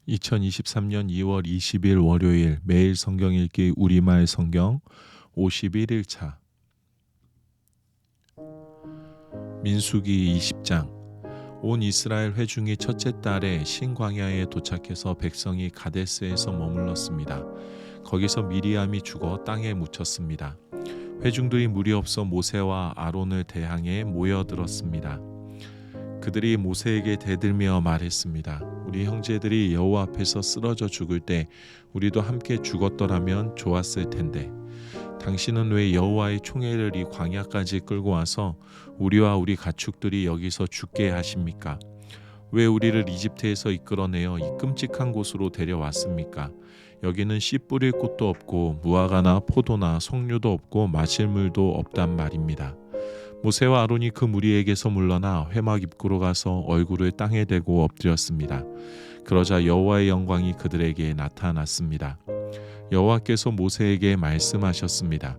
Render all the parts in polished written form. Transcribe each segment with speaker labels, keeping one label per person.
Speaker 1: 2023년 2월 20일 월요일 매일 성경 읽기 우리말 성경 51일차 민수기 20장. 온 이스라엘 회중이 첫째 달에 신광야에 도착해서 백성이 가데스에서 머물렀습니다. 거기서 미리암이 죽어 땅에 묻혔습니다. 회중들이 무리 없어 모세와 아론을 대항해 모여들었습니다. 그들이 모세에게 대들며 말했습니다. 우리 형제들이 여호와 앞에서 쓰러져 죽을 때 우리도 함께 죽었더라면 좋았을 텐데 당신은 왜 여호와의 총애를 이 광야까지 끌고 와서 우리와 우리 가축들이 여기서 죽게 하십니까? 왜 우리를 이집트에서 이끌어내어 이 끔찍한 곳으로 데려왔습니까? 여기는 씨 뿌릴 곳도 없고 무화과나 포도나 석류도 없고 마실 물도 없단 말입니다. 모세와 아론이 그 무리에게서 물러나 회막 입구로 가서 얼굴을 땅에 대고 엎드렸습니다. 그러자 여호와의 영광이 그들에게 나타났습니다. 여호와께서 모세에게 말씀하셨습니다.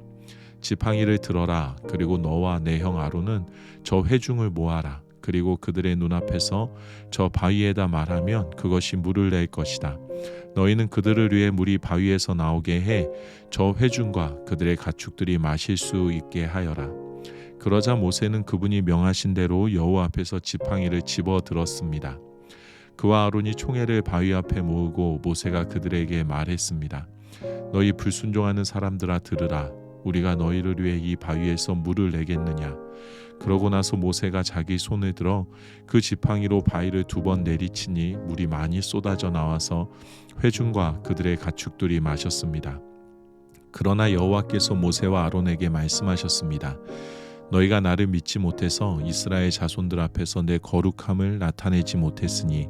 Speaker 1: 지팡이를 들어라. 그리고 너와 내 형 아론은 저 회중을 모아라. 그리고 그들의 눈앞에서 저 바위에다 말하면 그것이 물을 낼 것이다. 너희는 그들을 위해 물이 바위에서 나오게 해 저 회중과 그들의 가축들이 마실 수 있게 하여라. 그러자 모세는 그분이 명하신 대로 여호와 앞에서 지팡이를 집어 들었습니다. 그와 아론이 총애를 바위 앞에 모으고 모세가 그들에게 말했습니다. 너희 불순종하는 사람들아 들으라. 우리가 너희를 위해 이 바위에서 물을 내겠느냐. 그러고 나서 모세가 자기 손을 들어 그 지팡이로 바위를 2번 내리치니 물이 많이 쏟아져 나와서 회중과 그들의 가축들이 마셨습니다. 그러나 여호와께서 모세와 아론에게 말씀하셨습니다. 너희가 나를 믿지 못해서 이스라엘 자손들 앞에서 내 거룩함을 나타내지 못했으니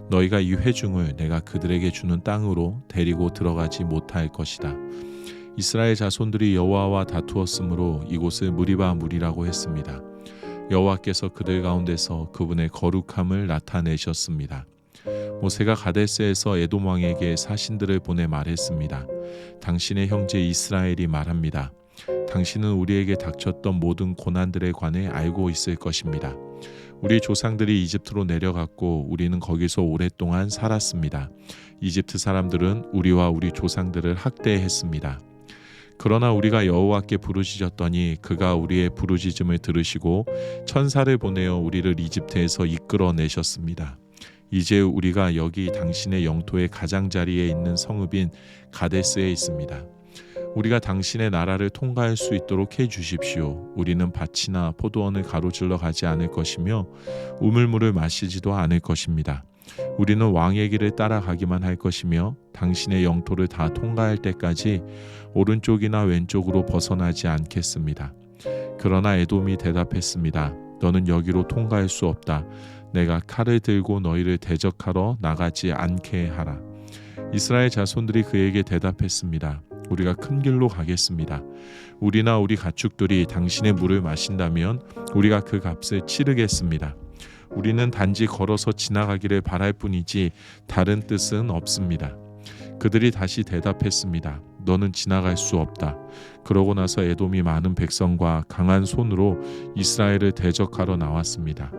Speaker 1: 너희가 이 회중을 내가 그들에게 주는 땅으로 데리고 들어가지 못할 것이다. 이스라엘 자손들이 여호와와 다투었으므로 이곳을 무리바 물이라고 했습니다. 여호와께서 그들 가운데서 그분의 거룩함을 나타내셨습니다. 모세가 가데스에서 에돔 왕에게 사신들을 보내 말했습니다. 당신의 형제 이스라엘이 말합니다. 당신은 우리에게 닥쳤던 모든 고난들에 관해 알고 있을 것입니다. 우리 조상들이 이집트로 내려갔고 우리는 거기서 오랫동안 살았습니다. 이집트 사람들은 우리와 우리 조상들을 학대했습니다. 그러나 우리가 여호와께 부르짖었더니 그가 우리의 부르짖음을 들으시고 천사를 보내어 우리를 이집트에서 이끌어내셨습니다. 이제 우리가 여기 당신의 영토의 가장자리에 있는 성읍인 가데스에 있습니다. 우리가 당신의 나라를 통과할 수 있도록 해주십시오. 우리는 밭이나 포도원을 가로질러 가지 않을 것이며 우물물을 마시지도 않을 것입니다. 우리는 왕의 길을 따라가기만 할 것이며 당신의 영토를 다 통과할 때까지 오른쪽이나 왼쪽으로 벗어나지 않겠습니다. 그러나 에돔이 대답했습니다. 너는 여기로 통과할 수 없다. 내가 칼을 들고 너희를 대적하러 나가지 않게 하라. 이스라엘 자손들이 그에게 대답했습니다. 우리가 큰 길로 가겠습니다. 우리나 우리 가축들이 당신의 물을 마신다면 우리가 그 값을 치르겠습니다. 우리는 단지 걸어서 지나가기를 바랄 뿐이지 다른 뜻은 없습니다. 그들이 다시 대답했습니다. 너는 지나갈 수 없다. 그러고 나서 에돔이 많은 백성과 강한 손으로 이스라엘을 대적하러 나왔습니다.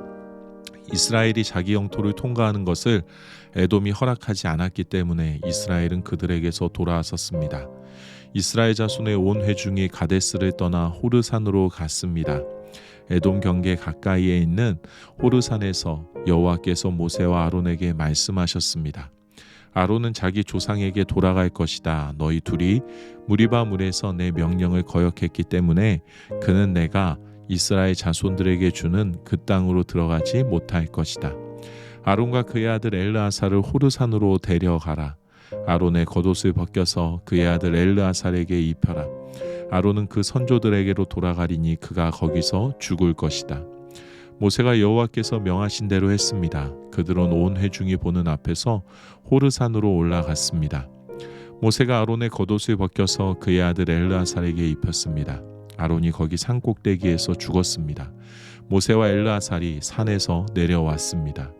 Speaker 1: 이스라엘이 자기 영토를 통과하는 것을 에돔이 허락하지 않았기 때문에 이스라엘은 그들에게서 돌아섰습니다. 이스라엘 자손의 온 회중이 가데스를 떠나 호르산으로 갔습니다. 에돔 경계 가까이에 있는 호르산에서 여호와께서 모세와 아론에게 말씀하셨습니다. 아론은 자기 조상에게 돌아갈 것이다. 너희 둘이 무리바 물에서 내 명령을 거역했기 때문에 그는 내가 이스라엘 자손들에게 주는 그 땅으로 들어가지 못할 것이다. 아론과 그의 아들 엘르아살을 호르산으로 데려가라. 아론의 겉옷을 벗겨서 그의 아들 엘르아살에게 입혀라. 아론은 그 선조들에게로 돌아가리니 그가 거기서 죽을 것이다. 모세가 여호와께서 명하신 대로 했습니다. 그들은 온 회중이 보는 앞에서 호르산으로 올라갔습니다. 모세가 아론의 겉옷을 벗겨서 그의 아들 엘르아살에게 입혔습니다. 아론이 거기 산 꼭대기에서 죽었습니다. 모세와 엘르아살이 산에서 내려왔습니다.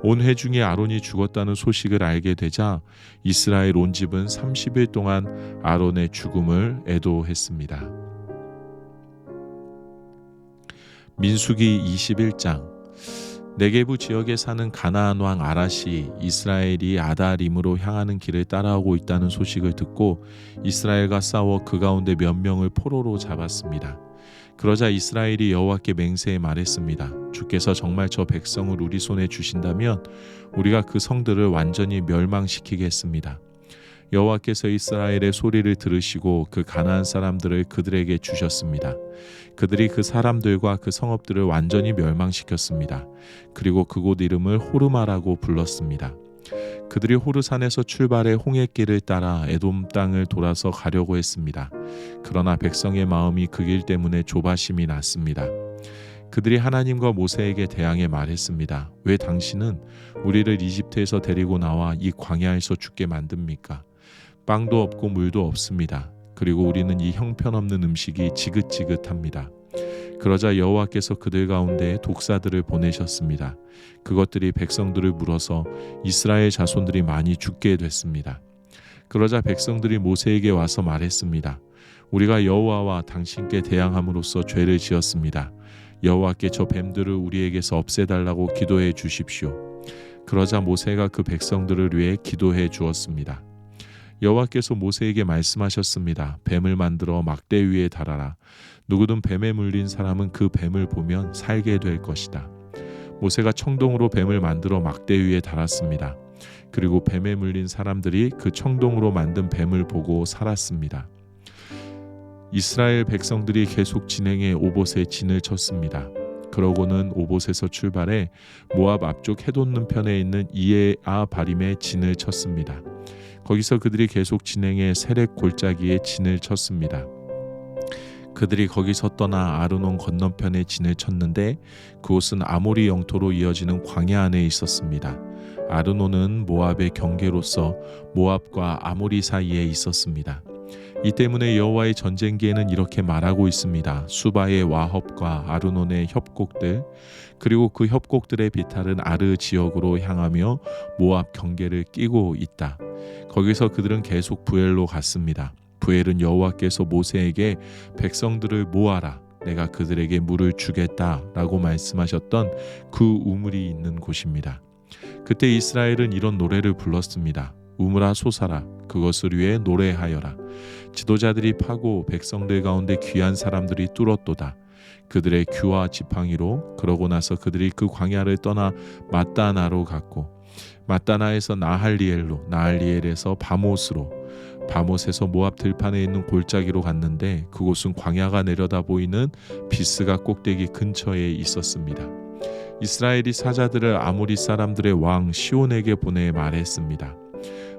Speaker 1: 온 회중이 아론이 죽었다는 소식을 알게 되자 이스라엘 온 집은 30일 동안 아론의 죽음을 애도했습니다. 민수기 21장. 네게부 지역에 사는 가나안 왕 아랏이 이스라엘이 아달임으로 향하는 길을 따라오고 있다는 소식을 듣고 이스라엘과 싸워 그 가운데 몇 명을 포로로 잡았습니다. 그러자 이스라엘이 여호와께 맹세해 말했습니다. 주께서 정말 저 백성을 우리 손에 주신다면 우리가 그 성들을 완전히 멸망시키겠습니다. 여호와께서 이스라엘의 소리를 들으시고 그 가나안 사람들을 그들에게 주셨습니다. 그들이 그 사람들과 그 성읍들을 완전히 멸망시켰습니다. 그리고 그곳 이름을 호르마라고 불렀습니다. 그들이 호르산에서 출발해 홍해길을 따라 에돔 땅을 돌아서 가려고 했습니다. 그러나 백성의 마음이 그 길 때문에 조바심이 났습니다. 그들이 하나님과 모세에게 대항해 말했습니다. 왜 당신은 우리를 이집트에서 데리고 나와 이 광야에서 죽게 만듭니까? 빵도 없고 물도 없습니다. 그리고 우리는 이 형편없는 음식이 지긋지긋합니다. 그러자 여호와께서 그들 가운데 독사들을 보내셨습니다. 그것들이 백성들을 물어서 이스라엘 자손들이 많이 죽게 됐습니다. 그러자 백성들이 모세에게 와서 말했습니다. 우리가 여호와와 당신께 대항함으로써 죄를 지었습니다. 여호와께 저 뱀들을 우리에게서 없애달라고 기도해 주십시오. 그러자 모세가 그 백성들을 위해 기도해 주었습니다. 여호와께서 모세에게 말씀하셨습니다. 뱀을 만들어 막대 위에 달아라. 누구든 뱀에 물린 사람은 그 뱀을 보면 살게 될 것이다. 모세가 청동으로 뱀을 만들어 막대 위에 달았습니다. 그리고 뱀에 물린 사람들이 그 청동으로 만든 뱀을 보고 살았습니다. 이스라엘 백성들이 계속 진행해 오봇에 진을 쳤습니다. 그러고는 오봇에서 출발해 모압 앞쪽 해돋는 편에 있는 이에아 바림에 진을 쳤습니다. 거기서 그들이 계속 진행해 세렉 골짜기에 진을 쳤습니다. 그들이 거기서 떠나 아르논 건너편에 진을 쳤는데 그곳은 아모리 영토로 이어지는 광야 안에 있었습니다. 아르논은 모압의 경계로서 모압과 아모리 사이에 있었습니다. 이 때문에 여호와의 전쟁기에는 이렇게 말하고 있습니다. 수바의 와헙과 아르논의 협곡들 그리고 그 협곡들의 비탈은 아르 지역으로 향하며 모압 경계를 끼고 있다. 거기서 그들은 계속 부엘로 갔습니다. 부엘은 여호와께서 모세에게 백성들을 모아라. 내가 그들에게 물을 주겠다 라고 말씀하셨던 그 우물이 있는 곳입니다. 그때 이스라엘은 이런 노래를 불렀습니다. 우물아 솟아라. 그것을 위해 노래하여라. 지도자들이 파고 백성들 가운데 귀한 사람들이 뚫었도다. 그들의 규와 지팡이로 그러고 나서 그들이 그 광야를 떠나 마따나로 갔고 마따나에서 나할리엘로 나할리엘에서 바못으로 바못에서 모압 들판에 있는 골짜기로 갔는데 그곳은 광야가 내려다 보이는 비스가 꼭대기 근처에 있었습니다. 이스라엘이 사자들을 아모리 사람들의 왕 시온에게 보내 말했습니다.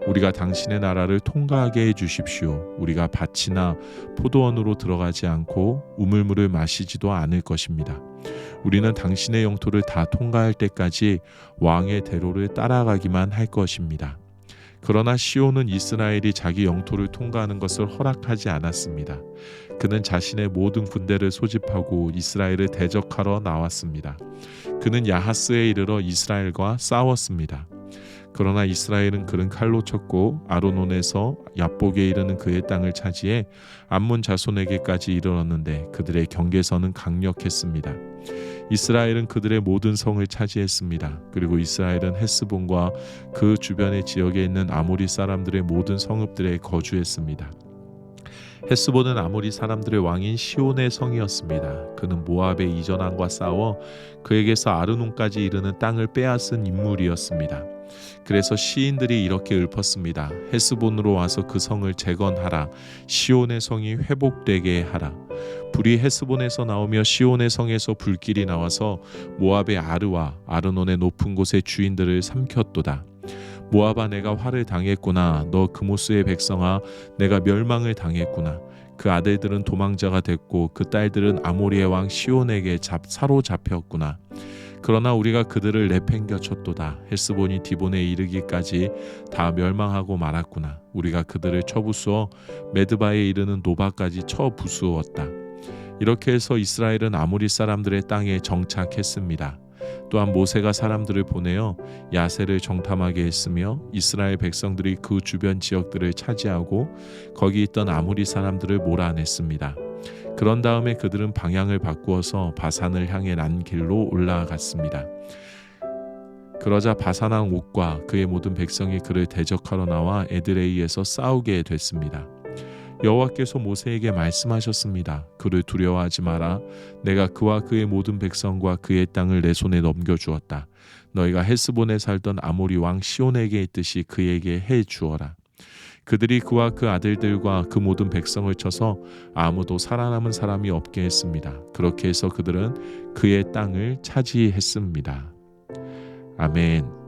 Speaker 1: 우리가 당신의 나라를 통과하게 해주십시오. 우리가 밭이나 포도원으로 들어가지 않고 우물물을 마시지도 않을 것입니다. 우리는 당신의 영토를 다 통과할 때까지 왕의 대로를 따라가기만 할 것입니다. 그러나 시온은 이스라엘이 자기 영토를 통과하는 것을 허락하지 않았습니다. 그는 자신의 모든 군대를 소집하고 이스라엘을 대적하러 나왔습니다. 그는 야하스에 이르러 이스라엘과 싸웠습니다. 그러나 이스라엘은 그는 칼로 쳤고 아르논에서 얍복에 이르는 그의 땅을 차지해 암몬 자손에게까지 이르렀는데 그들의 경계선은 강력했습니다. 이스라엘은 그들의 모든 성을 차지했습니다. 그리고 이스라엘은 헤스본과 그 주변의 지역에 있는 아모리 사람들의 모든 성읍들에 거주했습니다. 헤스본은 아모리 사람들의 왕인 시온의 성이었습니다. 그는 모압의 이전왕과 싸워 그에게서 아르논까지 이르는 땅을 빼앗은 인물이었습니다. 그래서 시인들이 이렇게 읊었습니다. 헤스본으로 와서 그 성을 재건하라. 시온의 성이 회복되게 하라. 불이 헤스본에서 나오며 시온의 성에서 불길이 나와서 모압의 아르와 아르논의 높은 곳의 주인들을 삼켰도다. 모압아 내가 화를 당했구나. 너 그모스의 백성아 내가 멸망을 당했구나. 그 아들들은 도망자가 됐고 그 딸들은 아모리의 왕 시온에게 사로잡혔구나. 그러나 우리가 그들을 내팽겨 쳤도다. 헬스본이 디본에 이르기까지 다 멸망하고 말았구나. 우리가 그들을 쳐부수어 메드바에 이르는 노바까지 쳐부수었다. 이렇게 해서 이스라엘은 아모리 사람들의 땅에 정착했습니다. 또한 모세가 사람들을 보내어 야세를 정탐하게 했으며 이스라엘 백성들이 그 주변 지역들을 차지하고 거기 있던 아모리 사람들을 몰아냈습니다. 그런 다음에 그들은 방향을 바꾸어서 바산을 향해 난 길로 올라갔습니다. 그러자 바산왕 옥과 그의 모든 백성이 그를 대적하러 나와 에드레이에서 싸우게 됐습니다. 여호와께서 모세에게 말씀하셨습니다. 그를 두려워하지 마라. 내가 그와 그의 모든 백성과 그의 땅을 내 손에 넘겨주었다. 너희가 헤스본에 살던 아모리 왕 시온에게 있듯이 그에게 해 주어라. 그들이 그와 그 아들들과 그 모든 백성을 쳐서 아무도 살아남은 사람이 없게 했습니다. 그렇게 해서 그들은 그의 땅을 차지했습니다. 아멘.